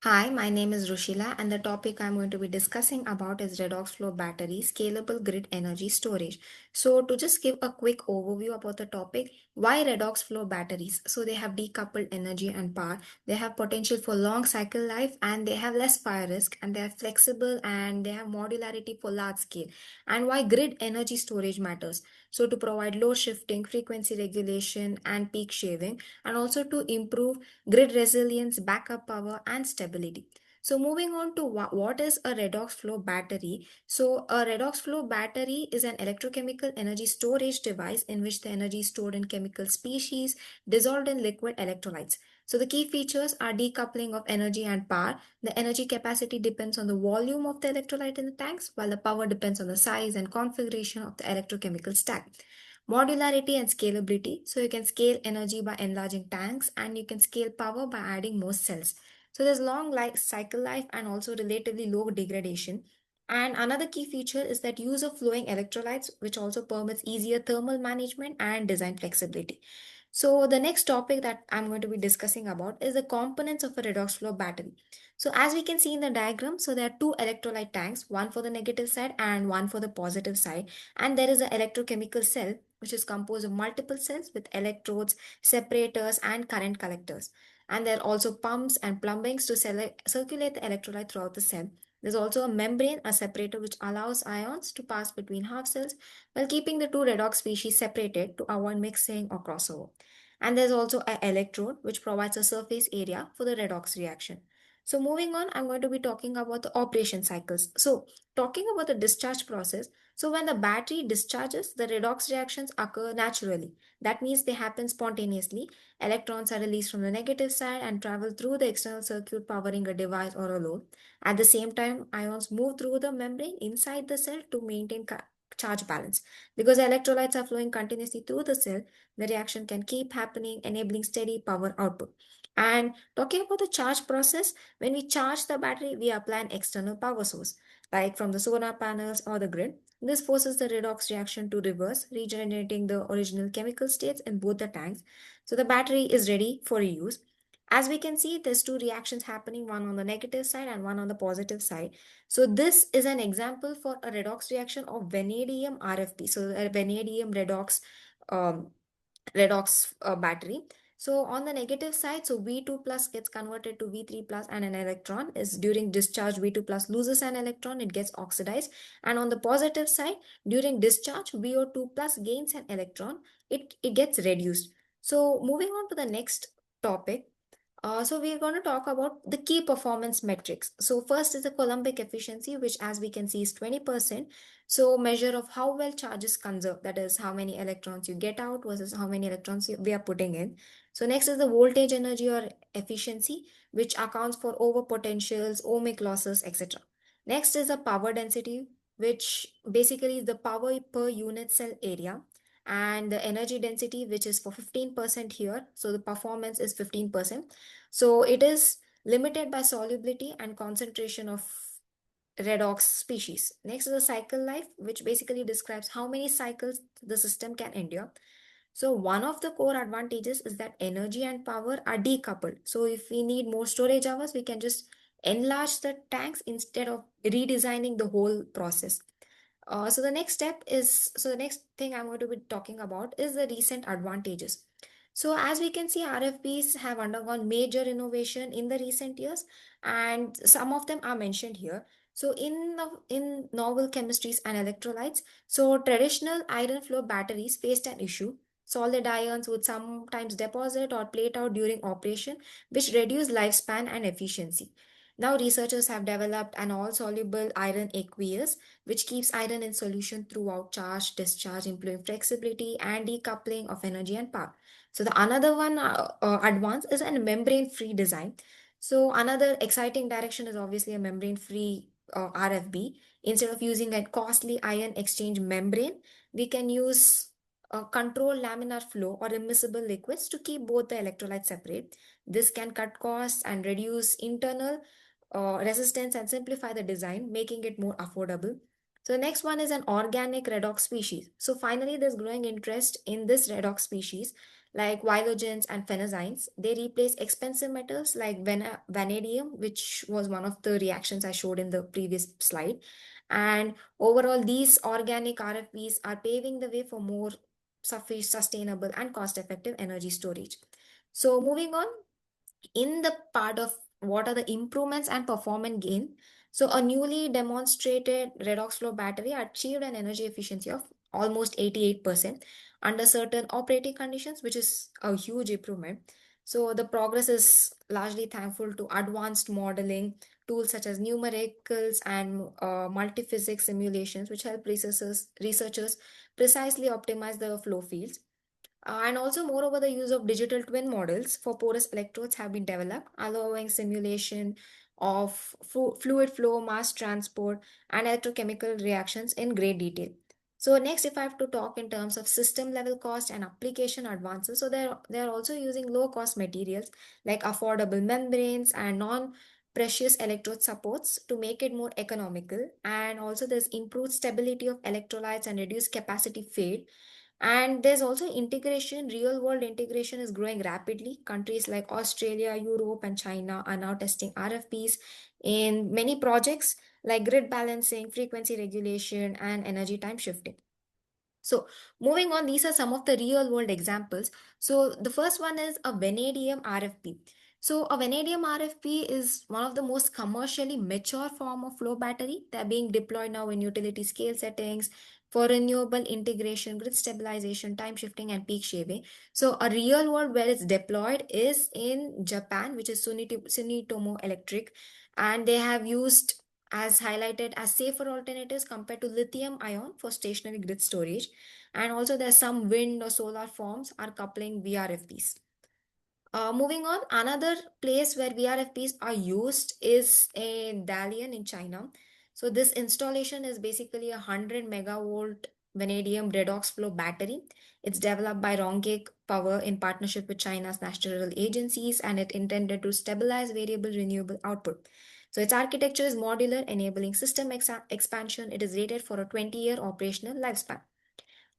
Hi, my name is Rushila, and the topic I'm going to be discussing about is redox flow battery scalable grid energy storage. So, to just give a quick overview about the topic, why redox flow batteries? So, they have decoupled energy and power, they have potential for long cycle life, and they have less fire risk, and they are flexible, and they have modularity for large scale. And why grid energy storage matters? So, to provide load shifting, frequency regulation, and peak shaving, and also to improve grid resilience, backup power, and stability. So, moving on to what is a redox flow battery. So, a redox flow battery is an electrochemical energy storage device in which the energy is stored in chemical species dissolved in liquid electrolytes. So, the key features are decoupling of energy and power. The energy capacity depends on the volume of the electrolyte in the tanks, while the power depends on the size and configuration of the electrochemical stack. Modularity and scalability. So you can scale energy by enlarging tanks and you can scale power by adding more cells. So there's long life cycle life and also relatively low degradation. And another key feature is that use of flowing electrolytes, which also permits easier thermal management and design flexibility. So the next topic that I'm going to be discussing about is the components of a redox flow battery. So as we can see in the diagram, so there are two electrolyte tanks, one for the negative side and one for the positive side. And there is an electrochemical cell which is composed of multiple cells with electrodes, separators, and current collectors. And there are also pumps and plumbings to circulate the electrolyte throughout the cell. There's also a membrane, a separator, which allows ions to pass between half cells while keeping the two redox species separated to avoid mixing or crossover. And there's also an electrode, which provides a surface area for the redox reaction. So moving on, I'm going to be talking about the operation cycles. So talking about the discharge process, so when the battery discharges, the redox reactions occur naturally. That means they happen spontaneously. Electrons are released from the negative side and travel through the external circuit powering a device or a load. At the same time, ions move through the membrane inside the cell to maintain charge balance. Because electrolytes are flowing continuously through the cell, the reaction can keep happening, enabling steady power output. And talking about the charge process, when we charge the battery, we apply an external power source, like from the solar panels or the grid. This forces the redox reaction to reverse, regenerating the original chemical states in both the tanks. So the battery is ready for reuse. As we can see, there's two reactions happening, one on the negative side and one on the positive side. So this is an example for a redox reaction of vanadium RFP. So a vanadium um, redox battery. So on the negative side, so V2 plus gets converted to V3 plus and an electron is during discharge, V2 plus loses an electron, it gets oxidized. And on the positive side, during discharge, VO2 plus gains an electron, it gets reduced. So moving on to the next topic. So we're going to talk about the key performance metrics. So first is the Coulombic efficiency, which as we can see is 20%. So measure of how well charge is conserved, that is how many electrons you get out versus how many electrons we are putting in. So next is the voltage energy or efficiency, which accounts for overpotentials, ohmic losses, etc. Next is the power density, which basically is the power per unit cell area, and the energy density, which is for 15% here. So the performance is 15%. So it is limited by solubility and concentration of redox species. Next is the cycle life, which basically describes how many cycles the system can endure. So one of the core advantages is that energy and power are decoupled. So if we need more storage hours, we can just enlarge the tanks instead of redesigning the whole process. So the next thing I'm going to be talking about is the recent advantages. So as we can see, RFPs have undergone major innovation in the recent years, and some of them are mentioned here. So in novel chemistries and electrolytes, so traditional iron flow batteries faced an issue. Solid ions would sometimes deposit or plate out during operation, which reduced lifespan and efficiency. Now researchers have developed an all-soluble iron aqueous which keeps iron in solution throughout charge, discharge, improving flexibility and decoupling of energy and power. So the another one advance is a membrane-free design. So another exciting direction is obviously a membrane-free RFB. Instead of using a costly ion exchange membrane, we can use controlled laminar flow or immiscible liquids to keep both the electrolytes separate. This can cut costs and reduce internal resistance and simplify the design, making it more affordable. So the next one is an organic redox species. So finally, there's growing interest in this redox species. like halogens and phenazines. They replace expensive metals like vanadium, which was one of the reactions I showed in the previous slide. And overall, these organic RFPs are paving the way for more sustainable and cost-effective energy storage. So moving on, in the part of what are the improvements and performance gain. So a newly demonstrated redox flow battery achieved an energy efficiency of almost 88% under certain operating conditions, which is a huge improvement. So the progress is largely thankful to advanced modeling tools such as numericals and multiphysics simulations, which help researchers precisely optimize the flow fields. And also, moreover, the use of digital twin models for porous electrodes have been developed, allowing simulation of fluid flow, mass transport, and electrochemical reactions in great detail. So next, if I have to talk in terms of system level cost and application advances, so they're also using low cost materials like affordable membranes and non-precious electrode supports to make it more economical. And also, there's improved stability of electrolytes and reduced capacity fade, and there's also integration, real world integration is growing rapidly. Countries like Australia, Europe, and China are now testing RFPs in many projects like grid balancing, frequency regulation, and energy time shifting. So, moving on, these are some of the real world examples. So, the first one is a vanadium RFP. So, a vanadium RFP is one of the most commercially mature form of flow battery. They're being deployed now in utility scale settings for renewable integration, grid stabilization, time shifting, and peak shaving. So, a real world where it's deployed is in Japan, which is Sunitomo Electric, and they have used as highlighted as safer alternatives compared to lithium ion for stationary grid storage. And also there's some wind or solar farms are coupling VRFBs. Moving on, another place where VRFBs are used is in Dalian in China. So this installation is basically a 100 megavolt vanadium redox flow battery. It's developed by Rongek Power in partnership with China's national agencies, and it intended to stabilize variable renewable output. So its architecture is modular, enabling system expansion. It is rated for a 20-year operational lifespan.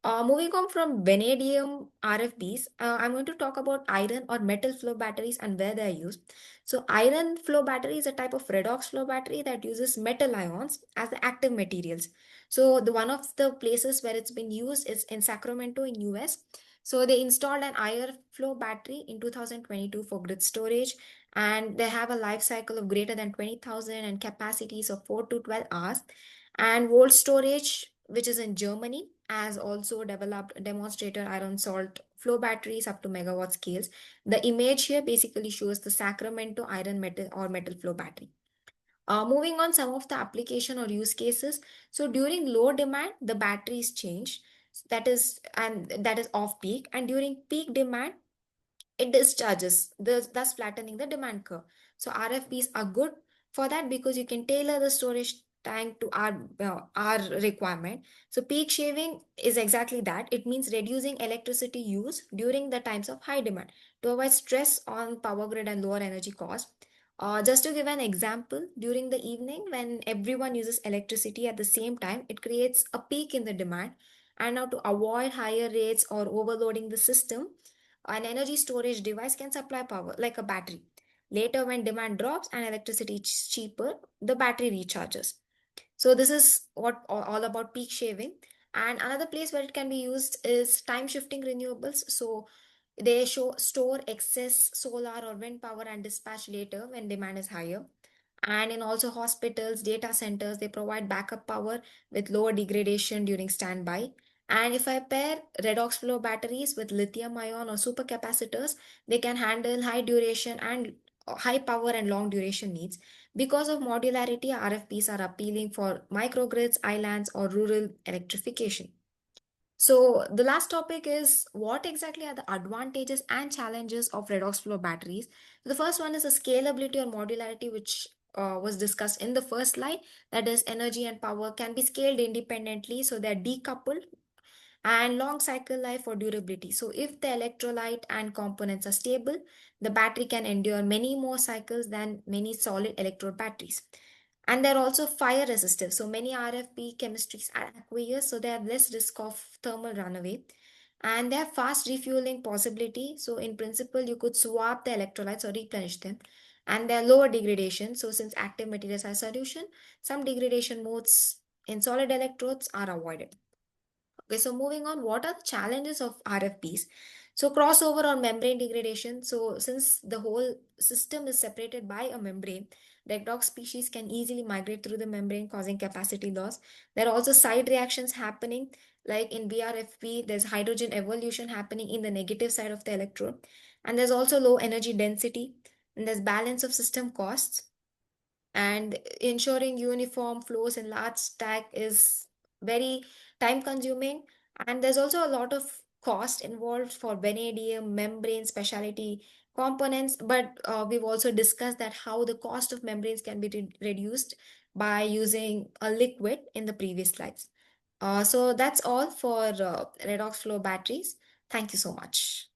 Moving on from vanadium RFBs, I'm going to talk about iron or metal flow batteries and where they are used. So, iron flow battery is a type of redox flow battery that uses metal ions as the active materials. So, the one of the places where it's been used is in Sacramento in US. So, they installed an iron flow battery in 2022 for grid storage, and they have a life cycle of greater than 20,000 and capacities of 4 to 12 hours. And Volt Storage, which is in Germany, has also developed demonstrator iron salt flow batteries up to megawatt scales. The image here basically shows the Sacramento iron metal or metal flow battery. Moving on, some of the application or use cases. So during low demand, the batteries change. That is off peak, and during peak demand, it discharges, thus flattening the demand curve. So RFPs are good for that because you can tailor the storage tank to our requirement. So peak shaving is exactly that. It means reducing electricity use during the times of high demand to avoid stress on power grid and lower energy cost. Just to give an example, during the evening when everyone uses electricity at the same time, it creates a peak in the demand. And now to avoid higher rates or overloading the system, an energy storage device can supply power like a battery. Later, when demand drops and electricity is cheaper, the battery recharges. So this is what all about peak shaving. And another place where it can be used is time shifting renewables. So they store excess solar or wind power and dispatch later when demand is higher. And in also hospitals, data centers, they provide backup power with lower degradation during standby. And if I pair redox flow batteries with lithium ion or supercapacitors, they can handle high duration and high power and long duration needs. Because of modularity, RFPs are appealing for microgrids, islands, or rural electrification. So the last topic is what exactly are the advantages and challenges of redox flow batteries. The first one is the scalability or modularity, which was discussed in the first slide. That is, energy and power can be scaled independently, so they're decoupled, and long cycle life or durability. So if the electrolyte and components are stable, the battery can endure many more cycles than many solid electrode batteries. And they're also fire resistive. So many RFP chemistries are aqueous, so they have less risk of thermal runaway. and they have fast refueling possibility. So in principle, you could swap the electrolytes or replenish them. And they are lower degradation. So since active materials are solution, some degradation modes in solid electrodes are avoided. Okay, so moving on, what are the challenges of RFPs? So crossover or membrane degradation. So since the whole system is separated by a membrane, redox species can easily migrate through the membrane, causing capacity loss. There are also side reactions happening, like in BRFP, there's hydrogen evolution happening in the negative side of the electrode. And there's also low energy density, and there's balance of system costs, and ensuring uniform flows in large stack is very time consuming, and there's also a lot of cost involved for vanadium membrane specialty components. But we've also discussed that how the cost of membranes can be reduced by using a liquid in the previous slides. So that's all for redox flow batteries. Thank you so much.